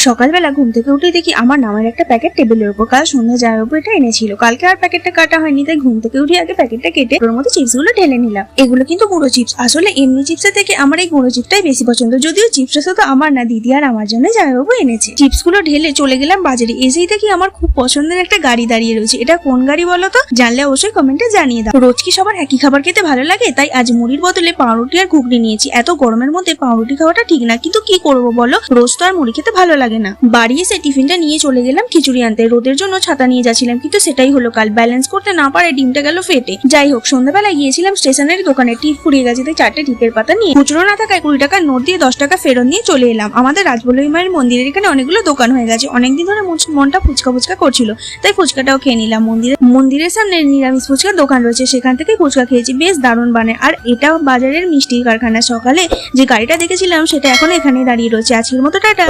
সকালবেলা ঘুম থেকে উঠে দেখি আমার নামের একটা প্যাকেট টেবিলের উপর। কাল সন্ধ্যা যাওয়ার উপর এটা এনেছিল, কালকে আর প্যাকেটটা কাটা হয়নি, তাই ঘুম থেকে উঠে আগে প্যাকেটটা কেটে ওর মধ্যে চিপস গুলো ঢেলে নিলাম। এগুলো কিন্তু গুঁড়ো চিপস। আসলে এমনি চিপসের থেকে আমার এই গুঁড়ো চিপসটাই বেশি পছন্দ, যদিও চিপসটা শুধু আমার না, দিদি আর আমার জন্য জামাইবাবু এনেছে। চিপস গুলো ঢেলে চলে গেলাম বাজারে। এসেই দেখি আমার খুব পছন্দের একটা গাড়ি দাঁড়িয়ে রয়েছে। এটা কোন গাড়ি বলো তো? জানলে অবশ্যই কমেন্টে জানিয়ে দাও। রোজ কি সবার একই খাবার খেতে ভালো লাগে? তাই আজ মুড়ির বদলে পাউরুটি আর ঘুগনি নিয়েছি। এত গরমের মধ্যে পাউরুটি খাওয়াটা ঠিক না, কিন্তু কি করবো বলো, রোজ তো আর মুড়ি খেতে ভালো লাগে না। বাড়ি এসে টিফিনটা নিয়ে চলে গেলাম খিচুড়ি আনতে। রোদের জন্য ছাতা নিয়ে যাচ্ছিলাম, কিন্তু সেটাই হলো কাল ব্যালেন্স করতে না পারে ডিমটা গেল ফেটে। যাই হোক, সন্ধ্যাবেলায় গিয়েছিলাম স্টেশনারি দোকানে। টিপ ফুরিয়ে গেছে, তাই 4টে টিপের পাতা নিয়ে খুচরো না থাকায় 20 টাকার নোট দিয়ে 10 টাকা ফেরত নিয়ে চলে এলাম। আমাদের রাজবল্লভী মায়ের মন্দিরের এখানে অনেকগুলো দোকান হয়ে গেছে। অনেকদিন ধরে মনটা ফুচকা ফুচকা করছিল, তাই ফুচকাটাও খেয়ে নিলাম। মন্দিরের সামনে নিরামিষ ফুচকার দোকান রয়েছে, সেখান থেকে ফুচকা খেয়েছি, বেশ দারুণ বানায়। আর এটা বাজারের মিষ্টির কারখানা। সকালে যে গাড়িটা দেখেছিলাম সেটা এখন এখানে দাঁড়িয়ে রয়েছে। আজকের মতো টাটা।